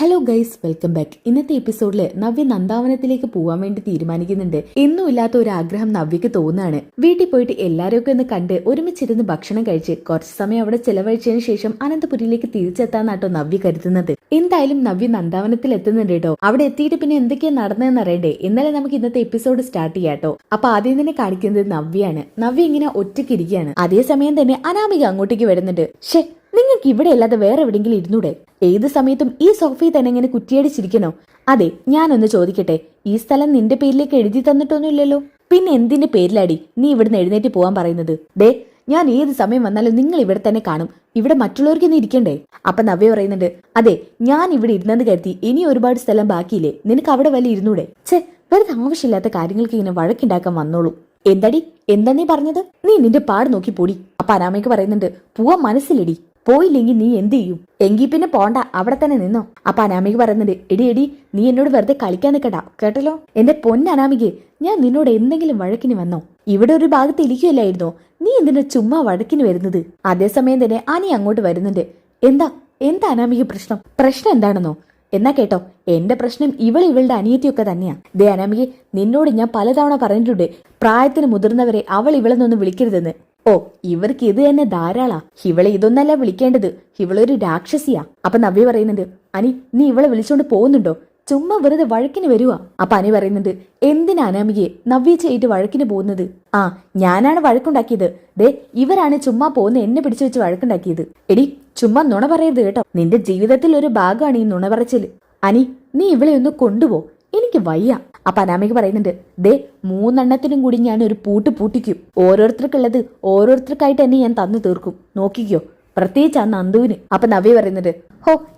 Hello guys, welcome back. ഇന്നത്തെ എപ്പിസോഡില് നവ്യ നന്ദാവനത്തിലേക്ക് പോവാൻ വേണ്ടി തീരുമാനിക്കുന്നുണ്ട്. എന്നും ഇല്ലാത്ത ഒരു ആഗ്രഹം നവ്യക്ക് തോന്നുകയാണ്. വീട്ടിൽ പോയിട്ട് എല്ലാവരെയൊക്കെ ഒന്ന് കണ്ട് ഒരുമിച്ചിരുന്ന് ഭക്ഷണം കഴിച്ച് കുറച്ച് സമയം അവിടെ ചെലവഴിച്ചതിന് ശേഷം അനന്തപുരിയിലേക്ക് തിരിച്ചെത്താന്നാട്ടോ നവ്യ കരുതുന്നത്. എന്തായാലും നവ്യ നന്ദാവനത്തിൽ എത്തുന്നുണ്ട് കേട്ടോ. അവിടെ എത്തിയിട്ട് പിന്നെ എന്തൊക്കെയാ നടന്നതെന്ന് അറിയണ്ടേ? എന്നാലും നമുക്ക് ഇന്നത്തെ എപ്പിസോഡ് സ്റ്റാർട്ട് ചെയ്യാട്ടോ. അപ്പൊ ആദ്യം തന്നെ കാണിക്കുന്നത് നവ്യാണ്. നവ്യ ഇങ്ങനെ ഒറ്റയ്ക്കിരിക്കുകയാണ്. അതേസമയം തന്നെ അനാമിക അങ്ങോട്ടേക്ക് വരുന്നുണ്ട്. നിങ്ങൾക്ക് ഇവിടെ അല്ലാതെ വേറെ എവിടെയെങ്കിലും ഇരുന്നൂടെ? ഏത് സമയത്തും ഈ സോഫയിൽ തന്നെ ഇങ്ങനെ കുറ്റിയടിച്ചിരിക്കണോ? അതെ, ഞാനൊന്ന് ചോദിക്കട്ടെ, ഈ സ്ഥലം നിന്റെ പേരിലേക്ക് എഴുതി തന്നിട്ടൊന്നുമില്ലല്ലോ, പിന്നെ എന്തിന്റെ പേരിലാടി നീ ഇവിടുന്ന് എഴുന്നേറ്റ് പോവാൻ പറയുന്നത്? ഞാൻ ഏത് സമയം വന്നാലും നിങ്ങൾ ഇവിടെ തന്നെ കാണും. ഇവിടെ മറ്റുള്ളവർക്ക് ഇന്ന് ഇരിക്കണ്ടേ? അപ്പൊ നവ്യ പറയുന്നുണ്ട്, അതെ, ഞാൻ ഇവിടെ ഇരുന്നെന്ന് കരുതി ഇനി ഒരുപാട് സ്ഥലം ബാക്കിയില്ലേ? നിനക്ക് അവിടെ വല്ല ഇരുന്നൂടെ? വെറുതെ ആവശ്യമില്ലാത്ത കാര്യങ്ങൾക്ക് ഇങ്ങനെ വഴക്കുണ്ടാക്കാൻ വന്നോളൂ. എന്താ നീ പറഞ്ഞത്? നീ നിന്റെ പാട് നോക്കി പോടി. അപ്പൊ അനാമയ്ക്ക് പറയുന്നുണ്ട്, പോവാൻ മനസ്സിലടി, പോയില്ലെങ്കിൽ നീ എന്ത് ചെയ്യും? എങ്കിൽ പിന്നെ പോണ്ട, അവിടെ തന്നെ നിന്നോ. അപ്പൊ അനാമിക പറയുന്നുണ്ട്, എടി നീ എന്നോട് വെറുതെ കളിക്കാൻ നിൽക്കണ്ട കേട്ടല്ലോ. എന്റെ പൊന്നനാമികെ, ഞാൻ നിന്നോട് എന്തെങ്കിലും വഴക്കിന് വന്നോ? ഇവിടെ ഒരു ഭാഗത്ത് ഇരിക്കുകയല്ലായിരുന്നോ? നീ എന്തിനാ ചുമ്മാ വഴക്കിന് വരുന്നത്? അതേസമയം തന്നെ അനി അങ്ങോട്ട് വരുന്നുണ്ട്. എന്താ അനാമിക പ്രശ്നം എന്താണെന്നോ? എന്നാ കേട്ടോ, എന്റെ പ്രശ്നം ഇവളുടെ അനിയത്തിയൊക്കെ തന്നെയാ. അനാമികെ, നിന്നോട് ഞാൻ പലതവണ പറഞ്ഞിട്ടുണ്ട്, പ്രായത്തിന് മുതിർന്നവരെ അവൾ ഇവളെന്നൊന്നും വിളിക്കരുതെന്ന്. ഓ, ഇവർക്ക് ഇത് തന്നെ ധാരാളാ. ഇവളെ ഇതൊന്നല്ല വിളിക്കേണ്ടത്, ഇവളൊരു രാക്ഷസിയാ. അപ്പൊ നവ്യ പറയുന്നുണ്ട്, അനി നീ ഇവളെ വിളിച്ചോണ്ട് പോകുന്നുണ്ടോ? ചുമ്മാ വെറുതെ വഴക്കിന് വരുവാ. അപ്പൊ അനി പറയുന്നുണ്ട്, എന്തിനാ അനാമികയെ നവ്യ ചെയ്തിട്ട് വഴക്കിന് പോകുന്നത്? ഞാനാണ് വഴക്കുണ്ടാക്കിയത്. ഇവരാണ് ചുമ്മാ പോകുന്ന എന്നെ പിടിച്ചു വെച്ച് വഴക്കുണ്ടാക്കിയത്. എടി, ചുമ്മാ നുണ പറയരുത് കേട്ടോ. നിന്റെ ജീവിതത്തിൽ ഒരു ഭാഗമാണ് ഈ നുണ പറച്ചില്. അനി, നീ ഇവളെ ഒന്ന് കൊണ്ടുപോ, എനിക്ക് വയ്യ. അപ്പൊ അനാമിക പറയുന്നുണ്ട്, 3 കൂടി ഞാൻ ഒരു പൂട്ടിക്കും. ഓരോരുത്തർക്കുള്ളത് ഓരോരുത്തർക്കായിട്ട് തന്നെ ഞാൻ തന്നു തീർക്കും, നോക്കിക്കോ. പ്രത്യേകിച്ച് ആ നന്ദുവിന്. അപ്പൊ നവ്യ പറയുന്നുണ്ട്,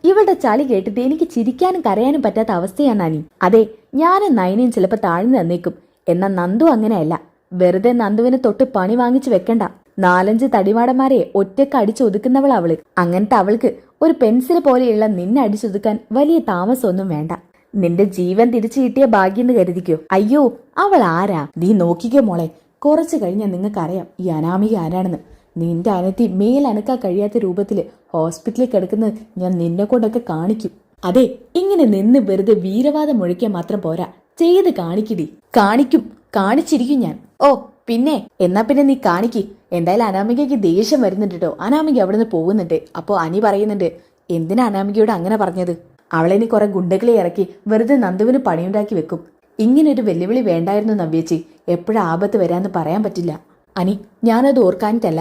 ഇവളുടെ ചളി കേട്ടിട്ട് എനിക്ക് ചിരിക്കാനും കരയാനും പറ്റാത്ത അവസ്ഥയാണ് അനി. അതെ, ഞാനും നയനയും ചിലപ്പോ താഴ്ന്നു തന്നേക്കും. എന്നാൽ നന്ദു അങ്ങനെയല്ല. വെറുതെ നന്ദുവിനെ തൊട്ട് പണി വാങ്ങിച്ചു വെക്കണ്ട. 4-5 തടിമാടന്മാരെ ഒറ്റക്ക് അടിച്ചൊതുക്കുന്നവൾ അവള്. അങ്ങനത്തെ അവൾക്ക് ഒരു പെൻസിൽ പോലെയുള്ള നിന്നെ അടിച്ചൊതുക്കാൻ വലിയ താമസമൊന്നും വേണ്ട. നിന്റെ ജീവൻ തിരിച്ചു കിട്ടിയ ഭാഗ്യം എന്ന് കരുതിക്കോ. അയ്യോ, അവൾ ആരാ? നീ നോക്കിക്കോ മോളെ, കുറച്ചു കഴിഞ്ഞാൽ നിങ്ങൾക്കറിയാം ഈ അനാമിക ആരാണെന്ന്. നിന്റെ അനത്തി മേലനക്കാൻ കഴിയാത്ത രൂപത്തില് ഹോസ്പിറ്റലിൽ കിടക്കുന്നത് ഞാൻ നിന്നെ കൊണ്ടൊക്കെ കാണിക്കും. അതെ, ഇങ്ങനെ നിന്ന് വെറുതെ വീരവാദം മുഴക്കാൻ മാത്രം പോരാ, ചെയ്ത് കാണിച്ചിരിക്കും ഞാൻ. പിന്നെ നീ കാണിക്ക്. എന്തായാലും അനാമികയ്ക്ക് ദേഷ്യം വരുന്നുണ്ട് കേട്ടോ. അനാമിക അവിടെ നിന്ന് പോകുന്നുണ്ട്. അപ്പോ അനി പറയുന്നുണ്ട്, എന്തിനാ അനാമികയോട് അങ്ങനെ പറഞ്ഞത്? അവളെനി കുറെ ഗുണ്ടകളെ ഇറക്കി വെറുതെ നന്ദുവിന് പണിയുണ്ടാക്കി വെക്കും. ഇങ്ങനൊരു വെല്ലുവിളി വേണ്ടായിരുന്നു നവ്യേച്ചി. എപ്പോഴാ ആപത്ത് വരാന്ന് പറയാൻ പറ്റില്ല. അനി, ഞാനത് ഓർക്കാനിട്ടല്ല.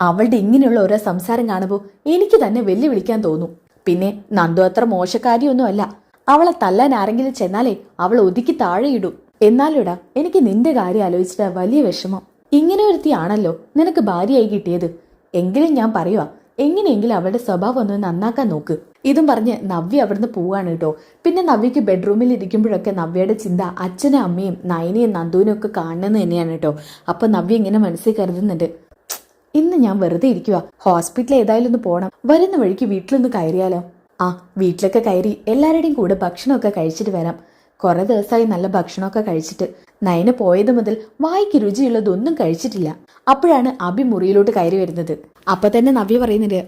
അവളുടെ ഇങ്ങനെയുള്ള ഓരോ സംസാരം കാണുമ്പോൾ എനിക്ക് തന്നെ വെല്ലുവിളിക്കാൻ തോന്നും. പിന്നെ നന്ദു അത്ര മോശക്കാരിയൊന്നും അല്ല. അവളെ തല്ലാൻ ആരെങ്കിലും ചെന്നാലേ അവൾ ഒതുക്കി താഴെയിടും. എന്നാലുടാ, എനിക്ക് നിന്റെ കാര്യം ആലോചിച്ചിട്ട് വലിയ വിഷമം. ഇങ്ങനെ ഒരുത്തിയാണല്ലോ നിനക്ക് ഭാര്യയായി കിട്ടിയത്. എങ്കിലും ഞാൻ പറയുവാ, എങ്ങനെയെങ്കിലും അവളുടെ സ്വഭാവം ഒന്ന് നന്നാക്കാൻ നോക്ക്. ഇതും പറഞ്ഞ് നവ്യ അവിടുന്ന് പോവാണ് കേട്ടോ. പിന്നെ നവ്യക്ക് ബെഡ്റൂമിൽ ഇരിക്കുമ്പോഴൊക്കെ നവ്യയുടെ ചിന്ത അച്ഛനും അമ്മയും നയനയും നന്ദുവിനും ഒക്കെ കാണുന്നത് തന്നെയാണ് കേട്ടോ. അപ്പൊ നവ്യ ഇങ്ങനെ മനസ്സിൽ കരുതുന്നുണ്ട്, ഇന്ന് ഞാൻ വെറുതെ ഇരിക്കുക, ഹോസ്പിറ്റലിൽ ഏതായാലും ഒന്ന് പോകണം. വരുന്ന വഴിക്ക് വീട്ടിലൊന്ന് കയറിയാലോ? വീട്ടിലൊക്കെ കയറി എല്ലാവരുടെയും കൂടെ ഭക്ഷണമൊക്കെ കഴിച്ചിട്ട് വരാം. കുറെ ദിവസമായി നല്ല ഭക്ഷണമൊക്കെ കഴിച്ചിട്ട്. നയന പോയത് മുതൽ വായിക്ക് രുചിയുള്ളതൊന്നും കഴിച്ചിട്ടില്ല. അപ്പോഴാണ് അബി മുറിയിലോട്ട് കയറി വരുന്നത്. അപ്പൊ തന്നെ നവ്യ പറയുന്നുണ്ട്,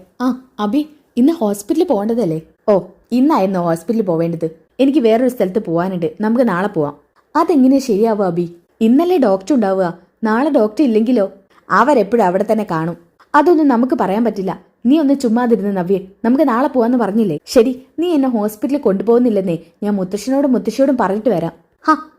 അബി, ഇന്ന് ഹോസ്പിറ്റലിൽ പോകേണ്ടതല്ലേ? ഇന്നായിരുന്നു ഹോസ്പിറ്റലിൽ പോവേണ്ടത്. എനിക്ക് വേറൊരു സ്ഥലത്ത് പോവാനുണ്ട്, നമുക്ക് നാളെ പോവാം. അതെങ്ങനെയാ ശരിയാവുക അബി? ഇന്നല്ലേ ഡോക്ടർ ഉണ്ടാവുക, നാളെ ഡോക്ടർ ഇല്ലെങ്കിലോ? അവരെപ്പോഴും അവിടെ തന്നെ കാണും. അതൊന്നും നമുക്ക് പറയാൻ പറ്റില്ല. നീ ഒന്ന് ചുമ്മാതിരുന്ന് നവ്യെ, നമുക്ക് നാളെ പോവാന്ന് പറഞ്ഞില്ലേ? ശരി, നീ എന്നെ ഹോസ്പിറ്റലിൽ കൊണ്ടുപോകുന്നില്ലെന്നേ ഞാൻ മുത്തശ്ശിയോടും പറഞ്ഞിട്ട് വരാം.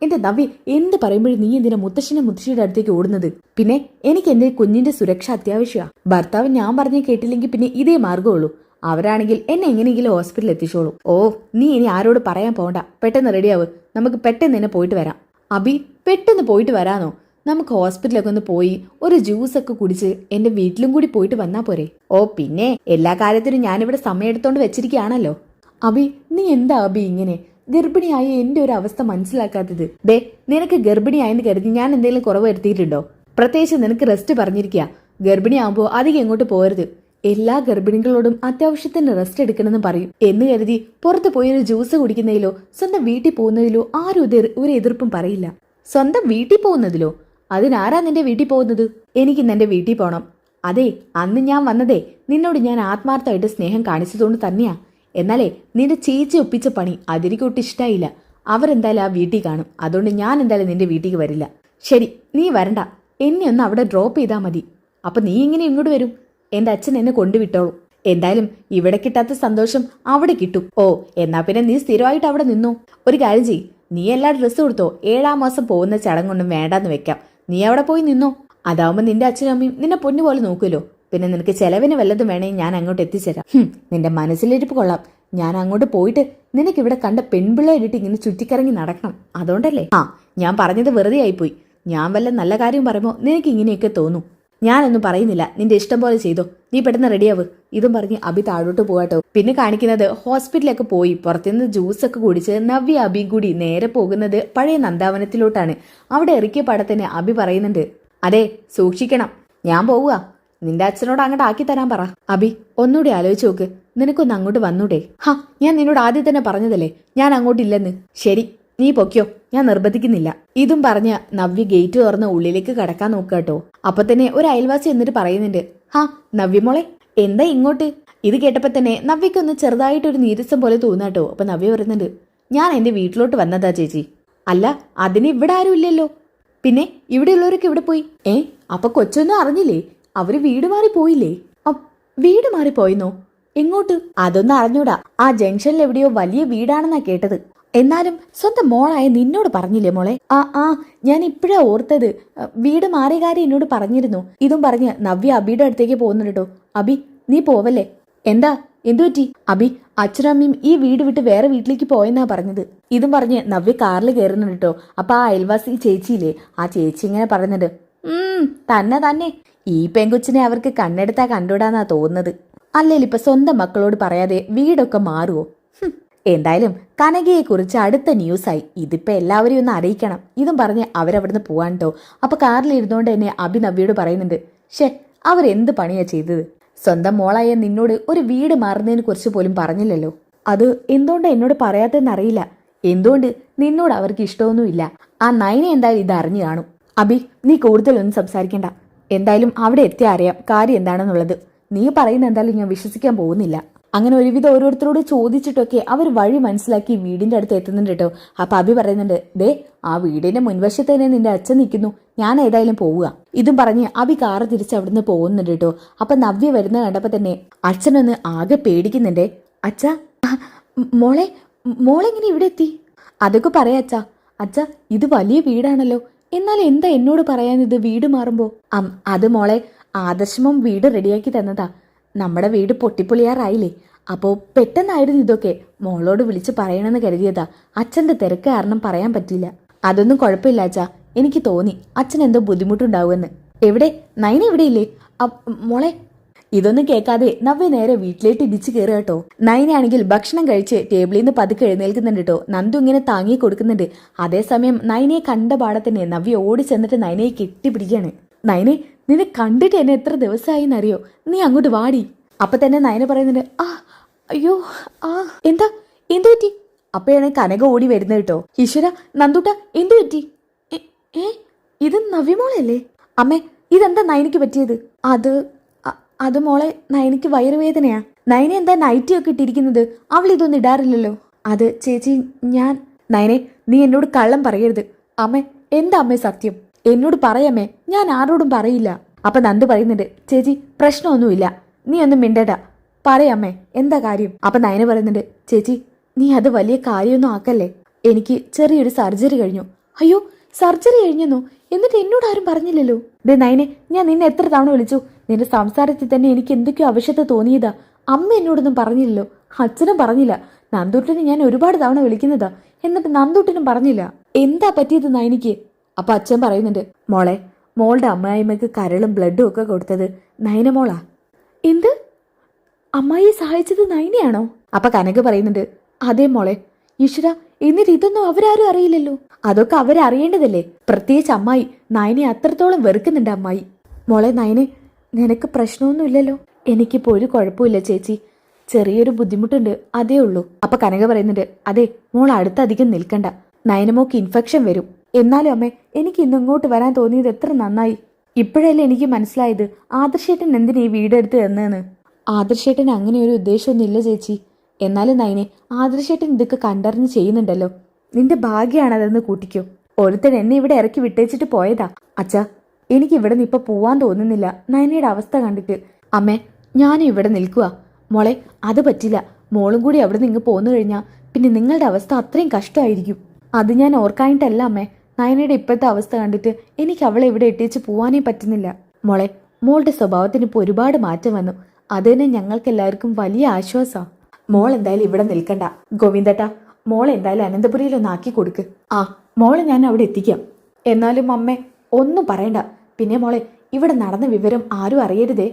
എന്റെ നവ്യ, എന്ത് പറയുമ്പോഴും നീ എന്തിനാ മുത്തശ്ശിയുടെ അടുത്തേക്ക് ഓടുന്നത്? പിന്നെ എനിക്ക് എന്റെ കുഞ്ഞിന്റെ സുരക്ഷ അത്യാവശ്യമാണ്. ഭർത്താവ് ഞാൻ പറഞ്ഞ് കേട്ടില്ലെങ്കിൽ പിന്നെ ഇതേ മാർഗമുള്ളൂ. അവരാണെങ്കിൽ എന്നെ എങ്ങനെയെങ്കിലും ഹോസ്പിറ്റലിൽ എത്തിച്ചോളൂ. നീ ഇനി ആരോട് പറയാൻ പോകണ്ട, പെട്ടെന്ന് റെഡിയാവ്, നമുക്ക് പെട്ടെന്ന് തന്നെ പോയിട്ട് വരാം. അബി, പെട്ടെന്ന് പോയിട്ട് വരാനോ? നമുക്ക് ഹോസ്പിറ്റലൊക്കെ ഒന്ന് പോയി ഒരു ജ്യൂസൊക്കെ കുടിച്ച് എന്റെ വീട്ടിലും കൂടി പോയിട്ട് വന്നാ പോരെ? പിന്നെ എല്ലാ കാര്യത്തിനും ഞാനിവിടെ സമയം എടുത്തോണ്ട് വെച്ചിരിക്കുകയാണല്ലോ. അബി, നീ എന്താ അബി ഇങ്ങനെ? ഗർഭിണിയായ എന്റെ ഒരു അവസ്ഥ മനസ്സിലാക്കാത്തത്? നിനക്ക് ഗർഭിണിയായെന്ന് കരുതി ഞാൻ എന്തെങ്കിലും കുറവ് വരുത്തിയിട്ടുണ്ടോ? പ്രത്യേകിച്ച് നിനക്ക് റെസ്റ്റ് പറഞ്ഞിരിക്കുക. ഗർഭിണിയാകുമ്പോൾ അധികം എങ്ങോട്ട് പോകരുത്. എല്ലാ ഗർഭിണികളോടും അത്യാവശ്യത്തിന് റെസ്റ്റ് എടുക്കണമെന്ന് പറയും എന്ന് കരുതി പുറത്ത് പോയി ഒരു ജ്യൂസ് കുടിക്കുന്നതിലോ സ്വന്തം വീട്ടിൽ പോകുന്നതിലോ ആരും ഒരു എതിർപ്പും പറയില്ല. സ്വന്തം വീട്ടിൽ പോകുന്നതിലോ? അതിനാരാ നിന്റെ വീട്ടിൽ പോകുന്നത്? എനിക്ക് നിന്റെ വീട്ടിൽ പോകണം. അതെ, അന്ന് ഞാൻ വന്നതേ നിന്നോട് ഞാൻ ആത്മാർത്ഥമായിട്ട് സ്നേഹം കാണിച്ചതുകൊണ്ട് തന്നെയാ. എന്നാലേ നിന്റെ ചേച്ചി ഒപ്പിച്ച പണി അതിരിക്കൊട്ട് ഇഷ്ടായില്ല. അവരെന്തായാലും ആ വീട്ടിൽ കാണും. അതുകൊണ്ട് ഞാൻ എന്തായാലും നിന്റെ വീട്ടിലേക്ക് വരില്ല. ശരി, നീ വരണ്ട. എന്നെ ഒന്ന് അവിടെ ഡ്രോപ്പ് ചെയ്താൽ മതി. അപ്പൊ നീ ഇങ്ങനെ ഇങ്ങോട്ട് വരും? എന്റെ അച്ഛൻ എന്നെ കൊണ്ടുവിട്ടോളൂ. എന്തായാലും ഇവിടെ കിട്ടാത്ത സന്തോഷം അവിടെ കിട്ടും. ഓ, എന്നാ പിന്നെ നീ സ്ഥിരമായിട്ട് അവിടെ നിന്നോ. ഒരു കാര്യം ചെയ്യ്, നീ എല്ലാ ഡ്രസ്സും കൊടുത്തോ. 7-ാം മാസം പോകുന്ന ചടങ്ങൊന്നും വേണ്ടാന്ന് വെക്കാം. നീ അവിടെ പോയി നിന്നോ. അതാവുമ്പോ നിന്റെ അച്ഛനും അമ്മയും നിന്നെ പൊന്നുപോലെ നോക്കുമല്ലോ. പിന്നെ നിനക്ക് ചെലവിന് വല്ലതും വേണമെങ്കിൽ ഞാൻ അങ്ങോട്ട് എത്തിച്ചേരാം. നിന്റെ മനസ്സിലിരിപ്പ് കൊള്ളാം. ഞാൻ അങ്ങോട്ട് പോയിട്ട് നിനക്ക് ഇവിടെ കണ്ട പെൺപിള്ളേരിട്ട് ഇങ്ങനെ ചുറ്റിക്കറങ്ങി നടക്കണം. അതുകൊണ്ടല്ലേ? ഞാൻ പറഞ്ഞത് വെറുതെ ആയിപ്പോയി. ഞാൻ വല്ല നല്ല കാര്യം പറയുമ്പോൾ നിനക്ക് ഇങ്ങനെയൊക്കെ തോന്നും. ഞാനൊന്നും പറയുന്നില്ല. നിന്റെ ഇഷ്ടം പോലെ ചെയ്തോ. നീ പെട്ടെന്ന് റെഡിയാവ്. ഇതും പറഞ്ഞ് അബി താഴോട്ട് പോകാട്ടോ. പിന്നെ കാണിക്കുന്നത് ഹോസ്പിറ്റലൊക്കെ പോയി പുറത്തുനിന്ന് ജ്യൂസൊക്കെ കുടിച്ച് നവ്യ അബിയും കൂടി നേരെ പോകുന്നത് പഴയ നന്ദാവനത്തിലോട്ടാണ്. അവിടെ ഇറക്കിയ പടത്തിന് അബി പറയുന്നുണ്ട്, അതെ സൂക്ഷിക്കണം, ഞാൻ പോവുക. നിന്റെ അച്ഛനോട് അങ്ങോട്ട് ആക്കി തരാൻ പറ. അബി ഒന്നുകൂടി ആലോചിച്ച് നോക്ക്. നിനക്കൊന്ന് അങ്ങോട്ട് വന്നൂടെ? ഞാൻ നിന്നോട് ആദ്യം തന്നെ പറഞ്ഞതല്ലേ ഞാൻ അങ്ങോട്ടില്ലെന്ന്. ശരി, നീ പൊയ്ക്കോ, ഞാൻ നിർബന്ധിക്കുന്നില്ല. ഇതും പറഞ്ഞ് നവ്യ ഗേറ്റ് തുറന്ന് ഉള്ളിലേക്ക് കടക്കാൻ നോക്കാട്ടോ. അപ്പൊ തന്നെ ഒരു അയൽവാസി എന്നിട്ട് പറയുന്നുണ്ട്, നവ്യമോളെ എന്താ ഇങ്ങോട്ട്? ഇത് കേട്ടപ്പോ തന്നെ നവ്യക്കൊന്ന് ചെറുതായിട്ടൊരു നീരസം പോലെ തോന്നാട്ടോ. അപ്പൊ നവ്യ പറയുന്നുണ്ട്, ഞാൻ എന്റെ വീട്ടിലോട്ട് വന്നതാ ചേച്ചി. അല്ല, അതിന് ഇവിടെ ആരും ഇല്ലല്ലോ. പിന്നെ ഇവിടെയുള്ളവരൊക്കെ ഇവിടെ പോയി? അപ്പൊ കൊച്ചൊന്നും അറിഞ്ഞില്ലേ? അവര് വീട് മാറി പോയില്ലേ? വീട് മാറി പോയിന്നോ? എങ്ങോട്ട്? അതൊന്നും അറിഞ്ഞൂടാ. ആ ജംഗ്ഷനിൽ എവിടെയോ വലിയ വീടാണെന്നാ കേട്ടത്. എന്നാലും സ്വന്തം മോളായ നിന്നോട് പറഞ്ഞില്ലേ മോളെ? ഞാൻ ഇപ്പഴാ ഓർത്തത്. വീട് മാറിയ കാര്യം എന്നോട് പറഞ്ഞിരുന്നു. ഇതും പറഞ്ഞ് നവ്യ അബിയുടെ അടുത്തേക്ക് പോകുന്നുണ്ട് കേട്ടോ. അബി നീ പോവല്ലേ? എന്താ, എന്തുപറ്റി? അബി അച്ഛനമ്മയും ഈ വീട് വിട്ട് വേറെ വീട്ടിലേക്ക് പോയെന്നാ പറഞ്ഞത്. ഇതും പറഞ്ഞ് നവ്യ കാറിൽ കയറുന്നുണ്ട് കേട്ടോ. അപ്പൊ ആ അയൽവാസി ചേച്ചിയില്ലേ, ആ ചേച്ചി ഇങ്ങനെ പറയുന്നുണ്ട്, തന്നെ ഈ പെങ്കൊച്ചിനെ അവർക്ക് കണ്ണെടുത്താ കണ്ടൂടാന്നാ തോന്നുന്നത്. അല്ലേലും ഇപ്പൊ സ്വന്തം മക്കളോട് പറയാതെ വീടൊക്കെ മാറുവോ? എന്തായാലും കനകയെക്കുറിച്ച് അടുത്ത ന്യൂസായി. ഇതിപ്പോ എല്ലാവരെയും ഒന്ന് അറിയിക്കണം. ഇതും പറഞ്ഞ് അവരവിടുന്ന് പോവാൻ കേട്ടോ. അപ്പൊ കാറിലിരുന്നോണ്ട് തന്നെ അബി നവ്യോട് പറയുന്നുണ്ട്, അവരെന്ത് പണിയാ ചെയ്തത്? സ്വന്തം മോളായ നിന്നോട് ഒരു വീട് മാറുന്നതിനെ കുറിച്ച് പോലും പറഞ്ഞില്ലല്ലോ. അത് എന്തുകൊണ്ട് എന്നോട് പറയാത്തെന്നറിയില്ല. എന്തുകൊണ്ട് നിന്നോട് അവർക്ക് ഇഷ്ടമൊന്നുമില്ല. ആ നയനെ എന്തായാലും ഇത് അറിഞ്ഞു കാണും. അബി നീ കൂടുതലൊന്നും സംസാരിക്കണ്ട. എന്തായാലും അവിടെ എത്തിയാ അറിയാം കാര്യം എന്താണെന്നുള്ളത്. നീ പറയുന്ന എന്തായാലും ഞാൻ വിശ്വസിക്കാൻ പോകുന്നില്ല. അങ്ങനെ ഒരുവിധം ഓരോരുത്തരോട് ചോദിച്ചിട്ടൊക്കെ അവർ വഴി മനസ്സിലാക്കി വീടിന്റെ അടുത്ത് എത്തുന്നുണ്ട് കേട്ടോ. അപ്പൊ അബി പറയുന്നുണ്ട്, ദേ ആ വീടിന്റെ മുൻവശത്ത് തന്നെ നിന്റെ അച്ഛൻ നിൽക്കുന്നു, ഞാൻ ഏതായാലും പോവുക. ഇതും പറഞ്ഞ് അബി കാറ് തിരിച്ച് അവിടുന്ന് പോകുന്നുണ്ട് കേട്ടോ. അപ്പൊ നവ്യ വരുന്ന കണ്ടപ്പോ തന്നെ അച്ഛനൊന്ന് ആകെ പേടിക്കുന്നുണ്ടേ. അച്ഛാ, മോളെങ്ങനെ ഇവിടെ എത്തി? അതൊക്കെ പറയാ അച്ഛാ. അച്ഛാ ഇത് വലിയ വീടാണല്ലോ, എന്നാൽ എന്താ എന്നോട് പറയാൻ ഇത് വീട് മാറുമ്പോ? അത് മോളെ, ആദർശമം വീട് റെഡിയാക്കി തന്നതാ. നമ്മുടെ വീട് പൊട്ടിപ്പൊളിയാറായില്ലേ, അപ്പോ പെട്ടെന്നായിരുന്നു ഇതൊക്കെ. മോളോട് വിളിച്ച് പറയണമെന്ന് കരുതിയതാ. അച്ഛന്റെ തിരക്ക് കാരണം പറയാൻ പറ്റില്ല. അതൊന്നും കുഴപ്പമില്ല അച്ഛാ, എനിക്ക് തോന്നി അച്ഛൻ എന്തോ ബുദ്ധിമുട്ടുണ്ടാവുമെന്ന്. എവിടെ നൈന ഇവിടെ ഇല്ലേ? മോളെ ഇതൊന്നും കേൾക്കാതെ നവ്യ നേരെ വീട്ടിലേക്ക് ഇടിച്ചു കയറുക കേട്ടോ. നൈനയാണെങ്കിൽ ഭക്ഷണം കഴിച്ച് ടേബിളിൽ നിന്ന് പതുക്കെ എഴുന്നേൽക്കുന്നുണ്ട് കേട്ടോ. നന്ദു ഇങ്ങനെ താങ്ങി കൊടുക്കുന്നുണ്ട്. അതേസമയം നൈനയെ കണ്ട പാടത്തന്നെ നവ്യ ഓടി ചെന്നിട്ട് നൈനയെ കെട്ടിപ്പിടിക്കുകയാണ്. നൈനെ, നിന്നെ കണ്ടിട്ട് എന്നെ എത്ര ദിവസമായി എന്നറിയോ? നീ അങ്ങോട്ട് വാടി. അപ്പൊ തന്നെ നയന പറയുന്നുണ്ട്, അയ്യോ എന്താ, എന്തു പറ്റി? അപ്പഴാണ് കനക ഓടി വരുന്നത് കേട്ടോ. ഈശ്വര, നന്ദൂട്ട എന്തു പറ്റി? ഇത് നവ്യമോളല്ലേ? അമ്മേ, ഇതെന്താ നയനയ്ക്ക് പറ്റിയത്? അത് മോളെ, നയനയ്ക്ക് വയറുവേദനയാ. നയന എന്താ നൈറ്റി ഒക്കെ ഇട്ടിരിക്കുന്നത്? അവൾ ഇതൊന്നും ഇടാറില്ലല്ലോ. അത് ചേച്ചി ഞാൻ. നയനെ, നീ എന്നോട് കള്ളം പറയരുത്. അമ്മേ, എന്താ അമ്മേ സത്യം? എന്നോട് പറയാമേ, ഞാൻ ആരോടും പറയില്ല. അപ്പൊ നന്ദു പറയുന്നുണ്ട്, ചേച്ചി പ്രശ്നമൊന്നുമില്ല, നീ ഒന്നും മിണ്ടണ്ട, പറയാമേ എന്താ കാര്യം? അപ്പൊ നയന പറയുന്നുണ്ട്, ചേച്ചി നീ അത് വലിയ കാര്യമൊന്നും ആക്കല്ലേ. എനിക്ക് ചെറിയൊരു സർജറി കഴിഞ്ഞു. അയ്യോ, സർജറി കഴിഞ്ഞെന്നോ? എന്നിട്ട് എന്നോട് ആരും പറഞ്ഞില്ലല്ലോ. ദേ നയനെ, ഞാൻ നിന്നെ എത്ര തവണ വിളിച്ചു. നിന്റെ സംസാരത്തിൽ തന്നെ എനിക്ക് എന്തൊക്കെയോ ആവശ്യത്തെ തോന്നിയതാ. അമ്മ എന്നോടൊന്നും പറഞ്ഞില്ലല്ലോ, അച്ഛനും പറഞ്ഞില്ല. നന്ദൂട്ടിനെ ഞാൻ ഒരുപാട് തവണ വിളിക്കുന്നതാ, എന്നിട്ട് നന്ദൂട്ടിനും പറഞ്ഞില്ല. എന്താ പറ്റിയത് നയനിക്ക്? അപ്പൊ അച്ഛൻ പറയുന്നുണ്ട്, മോളുടെ അമ്മായിമ്മക്ക് കരളും ബ്ലഡും ഒക്കെ കൊടുത്തത് നയന മോളാ. എന്ത്? അമ്മായിയെ സഹായിച്ചത് നയനയാണോ? അപ്പൊ കനക പറയുന്നുണ്ട്, അതേ മോളെ. ഈശ്വര, എന്നിട്ട് ഇതൊന്നും അവരാരും അറിയില്ലല്ലോ. അതൊക്കെ അവരറിയേണ്ടതല്ലേ, പ്രത്യേകിച്ച് അമ്മായി. നയനെ അത്രത്തോളം വെറുക്കുന്നുണ്ട് അമ്മായി. മോളെ നയനെ, നിനക്ക് പ്രശ്നമൊന്നുമില്ലല്ലോ? എനിക്കിപ്പോ ഒരു കുഴപ്പമില്ല ചേച്ചി, ചെറിയൊരു ബുദ്ധിമുട്ടുണ്ട്, അതേ ഉള്ളൂ. അപ്പൊ കനക പറയുന്നുണ്ട്, അതെ മോൾ അടുത്തധികം നിൽക്കണ്ട, നയനമോക്ക് ഇൻഫെക്ഷൻ വരും. എന്നാലും അമ്മേ, എനിക്ക് ഇന്നിങ്ങോട്ട് വരാൻ തോന്നിയത് എത്ര നന്നായി. ഇപ്പോഴല്ലേ എനിക്ക് മനസ്സിലായത് ആദർശേട്ടൻ എന്തിനാ ഈ വീടെടുത്ത് തന്നെന്ന്. ആദർശേട്ടന് അങ്ങനെ ഒരു ഉദ്ദേശമൊന്നുമില്ല ചേച്ചി. എന്നാലും നൈനെ ആദർശേട്ടൻ ഇതൊക്കെ കണ്ടറിഞ്ഞ് ചെയ്യുന്നുണ്ടല്ലോ. നിന്റെ ഭാഗ്യാണതെന്ന് കൂട്ടിക്കോ. ഒരുത്തൻ എന്നെ ഇവിടെ ഇറക്കി വിട്ടേച്ചിട്ട് പോയതാ. അച്ഛാ, എനിക്ക് ഇവിടെ നിന്ന് ഇപ്പൊ പോവാൻ തോന്നുന്നില്ല നയനയുടെ അവസ്ഥ കണ്ടിട്ട്. അമ്മേ, ഞാനും ഇവിടെ നിൽക്കുക. മോളെ, അത് പറ്റില്ല. മോളും കൂടി അവിടെ നിന്ന് പോന്നു കഴിഞ്ഞാൽ പിന്നെ നിങ്ങളുടെ അവസ്ഥ അത്രയും കഷ്ടമായിരിക്കും. അത് ഞാൻ ഓർക്കാനിട്ടല്ല അമ്മേ. നയനയുടെ ഇപ്പോഴത്തെ അവസ്ഥ കണ്ടിട്ട് എനിക്ക് അവളെ ഇവിടെ ഇട്ടേച്ച് പോവാനേ പറ്റുന്നില്ല. മോളെ, മോളുടെ സ്വഭാവത്തിന് ഇപ്പോൾ ഒരുപാട് മാറ്റം വന്നു. അത് തന്നെ ഞങ്ങൾക്ക് എല്ലാവർക്കും വലിയ ആശ്വാസമാണ്. മോൾ എന്തായാലും ഇവിടെ നിൽക്കണ്ട. ഗോവിന്ദേട്ടാ, മോളെ എന്തായാലും അനന്തപുരിയിലൊന്ന് ആക്കി കൊടുക്ക്. ആ, മോളെ ഞാൻ അവിടെ എത്തിക്കാം. എന്നാലും അമ്മേ ഒന്നും പറയണ്ട. പിന്നെ മോളെ, ഇവിടെ നടന്ന വിവരം ആരും അറിയരുതേ.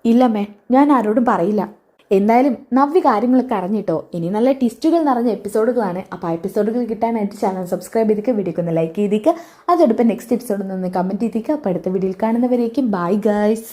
ഇല്ലമ്മേ, ഞാൻ ആരോടും പറയില്ല. എന്തായാലും നവ്യ കാര്യങ്ങളൊക്കെ അറിഞ്ഞിട്ടോ. ഇനി നല്ല ട്വിസ്റ്റുകൾ നിറഞ്ഞ എപ്പിസോഡുകളാണ്. അപ്പോൾ ആ എപ്പിസോഡുകൾ കിട്ടാനായിട്ട് ചാനൽ സബ്സ്ക്രൈബ് ചെയ്തിട്ട് വീഡിയോക്ക് ഒന്ന് ലൈക്ക് ചെയ്തിരിക്കുക. അതോടൊപ്പം നെക്സ്റ്റ് എപ്പിസോഡിൽ നിന്ന് കമൻറ്റ് ചെയ്തിരിക്കുക. അപ്പോൾ അടുത്ത വീഡിയോയിൽ കാണുന്നവരേക്കും ബൈ ഗൈസ്.